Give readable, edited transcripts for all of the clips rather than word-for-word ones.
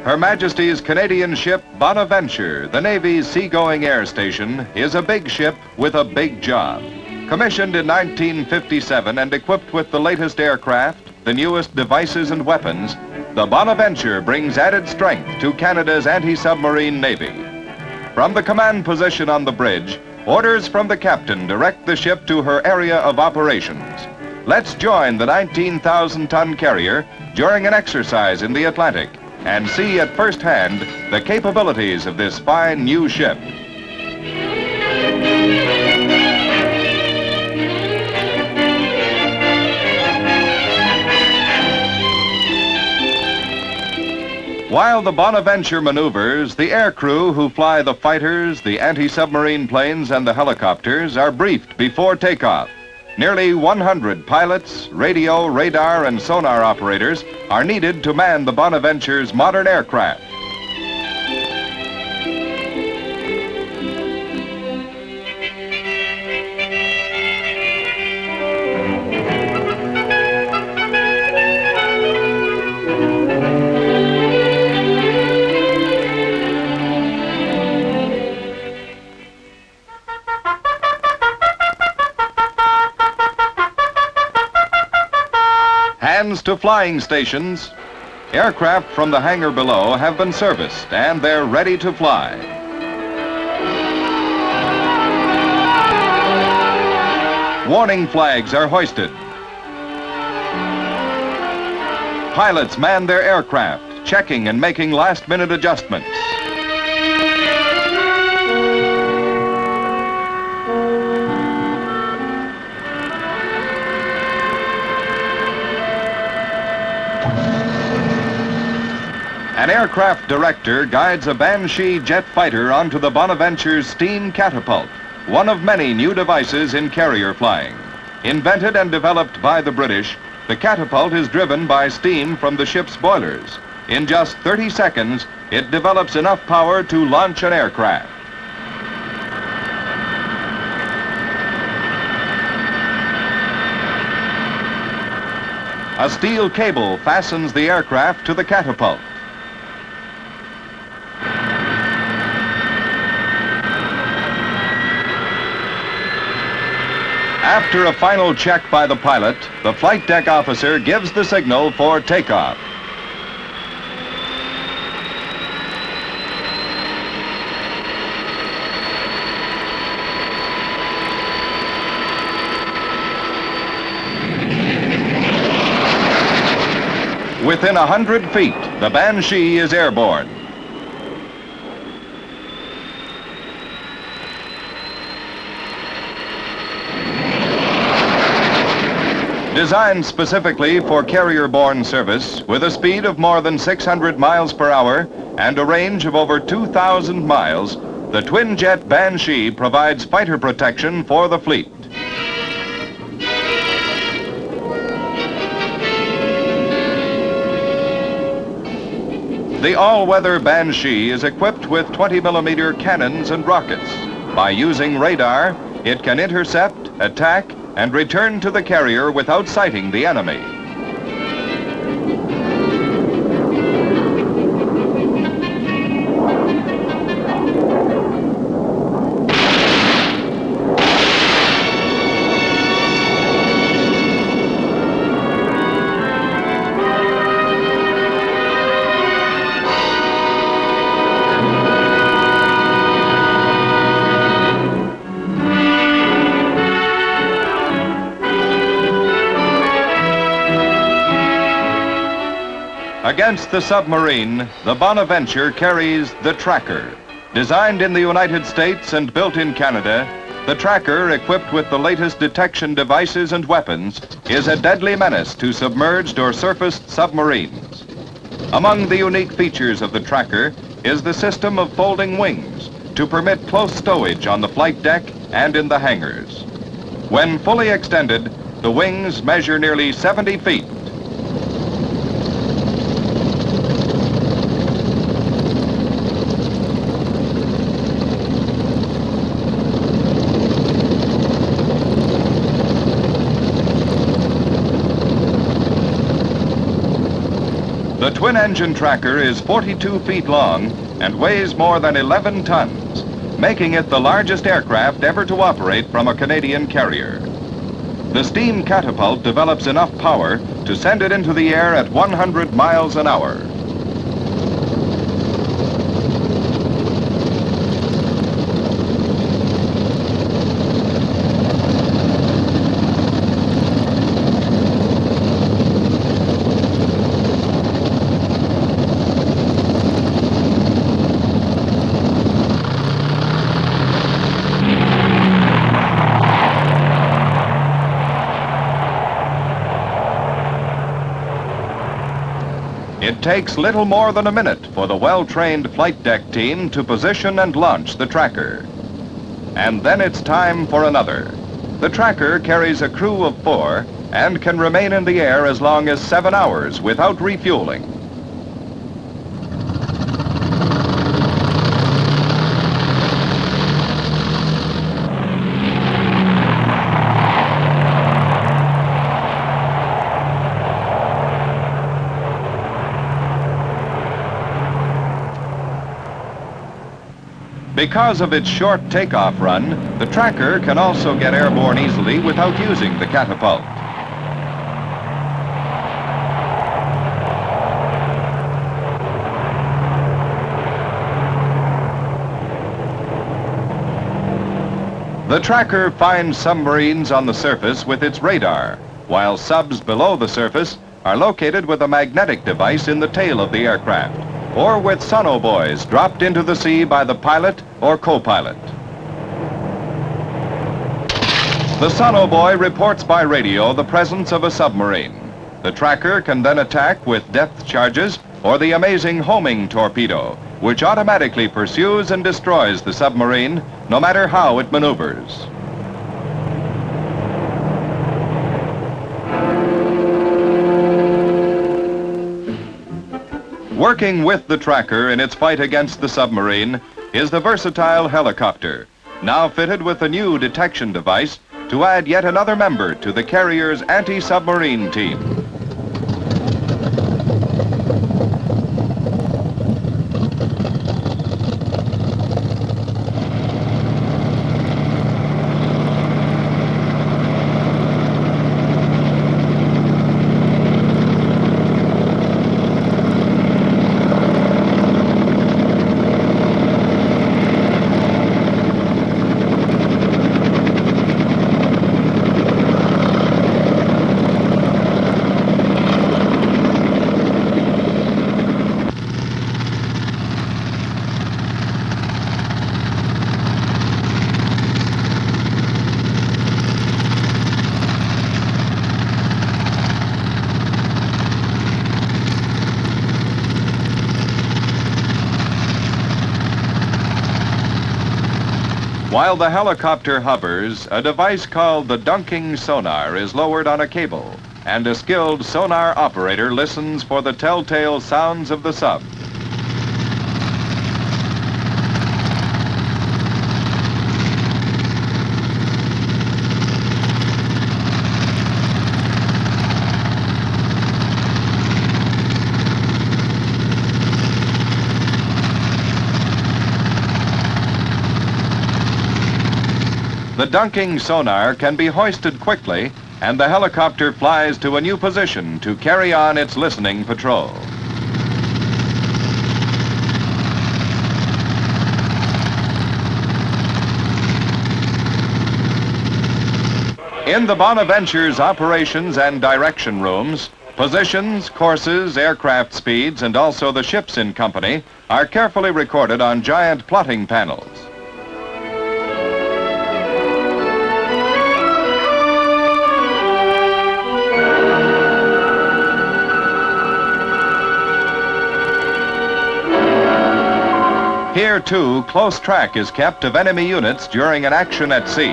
Her Majesty's Canadian ship Bonaventure, the Navy's seagoing air station, is a big ship with a big job. Commissioned in 1957 and equipped with the latest aircraft, the newest devices and weapons, the Bonaventure brings added strength to Canada's anti-submarine Navy. From the command position on the bridge, orders from the captain direct the ship to her area of operations. Let's join the 19,000-ton carrier during an exercise in the Atlantic and see at first hand the capabilities of this fine new ship. While the Bonaventure maneuvers, the aircrew who fly the fighters, the anti-submarine planes, and the helicopters are briefed before takeoff. Nearly 100 pilots, radio, radar, and sonar operators are needed to man the Bonaventure's modern aircraft. Hands to flying stations. Aircraft from the hangar below have been serviced and they're ready to fly. Warning flags are hoisted. Pilots man their aircraft, checking and making last-minute adjustments. An aircraft director guides a Banshee jet fighter onto the Bonaventure's steam catapult, one of many new devices in carrier flying. Invented and developed by the British, the catapult is driven by steam from the ship's boilers. In just 30 seconds, it develops enough power to launch an aircraft. A steel cable fastens the aircraft to the catapult. After a final check by the pilot, the flight deck officer gives the signal for takeoff. Within 100 feet, the Banshee is airborne. Designed specifically for carrier-borne service, with a speed of more than 600 miles per hour and a range of over 2,000 miles, the twin-jet Banshee provides fighter protection for the fleet. The all-weather Banshee is equipped with 20-millimeter cannons and rockets. By using radar, it can intercept, attack, and return to the carrier without sighting the enemy. Against the submarine, the Bonaventure carries the Tracker. Designed in the United States and built in Canada, the Tracker, equipped with the latest detection devices and weapons, is a deadly menace to submerged or surfaced submarines. Among the unique features of the Tracker is the system of folding wings to permit close stowage on the flight deck and in the hangars. When fully extended, the wings measure nearly 70 feet. The twin-engine tracker is 42 feet long and weighs more than 11 tons, making it the largest aircraft ever to operate from a Canadian carrier. The steam catapult develops enough power to send it into the air at 100 miles an hour. It takes little more than a minute for the well-trained flight deck team to position and launch the tracker. And then it's time for another. The tracker carries a crew of 4 and can remain in the air as long as 7 hours without refueling. Because of its short takeoff run, the tracker can also get airborne easily without using the catapult. The tracker finds submarines on the surface with its radar, while subs below the surface are located with a magnetic device in the tail of the aircraft, or with sonobuoys dropped into the sea by the pilot or co-pilot. The sonobuoy reports by radio the presence of a submarine. The tracker can then attack with depth charges or the amazing homing torpedo, which automatically pursues and destroys the submarine no matter how it maneuvers. Working with the tracker in its fight against the submarine is the versatile helicopter, now fitted with a new detection device to add yet another member to the carrier's anti-submarine team. While the helicopter hovers, a device called the dunking sonar is lowered on a cable, and a skilled sonar operator listens for the telltale sounds of the sub. The dunking sonar can be hoisted quickly, and the helicopter flies to a new position to carry on its listening patrol. In the Bonaventure's operations and direction rooms, positions, courses, aircraft speeds, and also the ships in company are carefully recorded on giant plotting panels. Here, too, close track is kept of enemy units during an action at sea.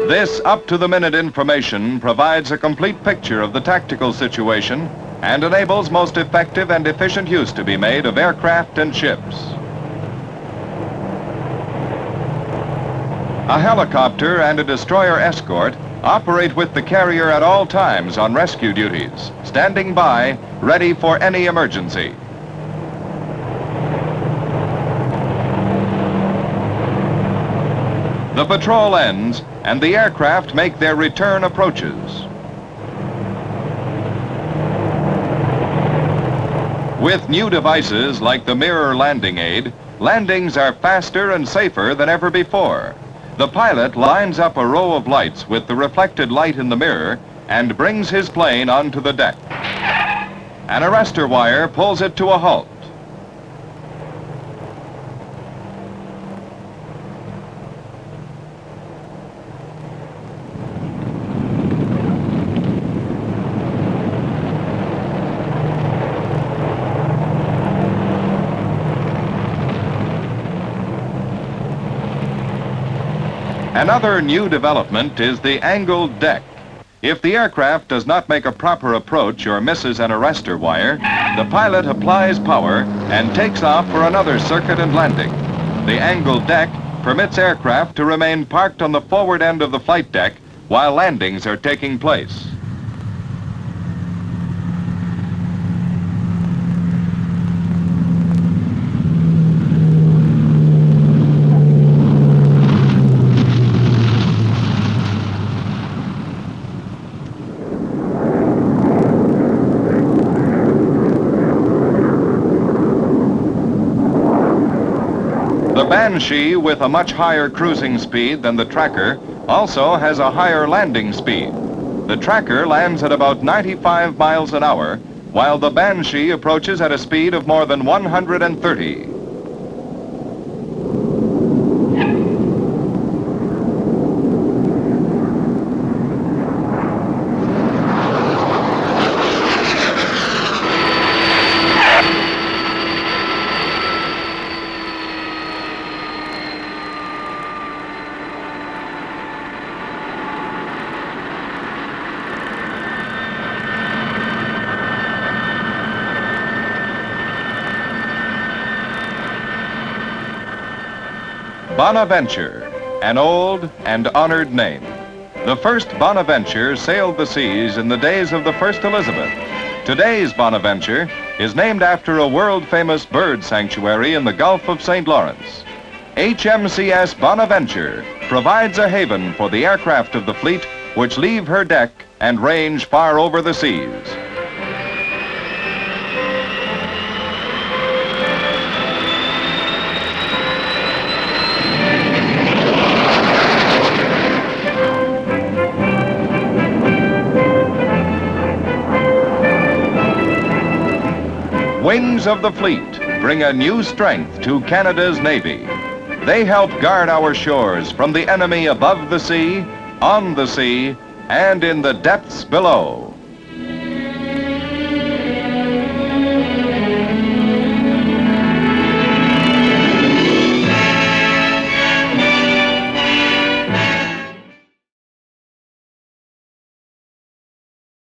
This up-to-the-minute information provides a complete picture of the tactical situation and enables most effective and efficient use to be made of aircraft and ships. A helicopter and a destroyer escort operate with the carrier at all times on rescue duties, standing by, ready for any emergency. The patrol ends, and the aircraft make their return approaches. With new devices like the mirror landing aid, landings are faster and safer than ever before. The pilot lines up a row of lights with the reflected light in the mirror and brings his plane onto the deck. An arrestor wire pulls it to a halt. Another new development is the angled deck. If the aircraft does not make a proper approach or misses an arrestor wire, the pilot applies power and takes off for another circuit and landing. The angled deck permits aircraft to remain parked on the forward end of the flight deck while landings are taking place. The Banshee, with a much higher cruising speed than the Tracker, also has a higher landing speed. The Tracker lands at about 95 miles an hour, while the Banshee approaches at a speed of more than 130. Bonaventure, an old and honored name. The first Bonaventure sailed the seas in the days of the First Elizabeth. Today's Bonaventure is named after a world-famous bird sanctuary in the Gulf of St. Lawrence. HMCS Bonaventure provides a haven for the aircraft of the fleet which leave her deck and range far over the seas. Wings of the Fleet bring a new strength to Canada's Navy. They help guard our shores from the enemy above the sea, on the sea, and in the depths below.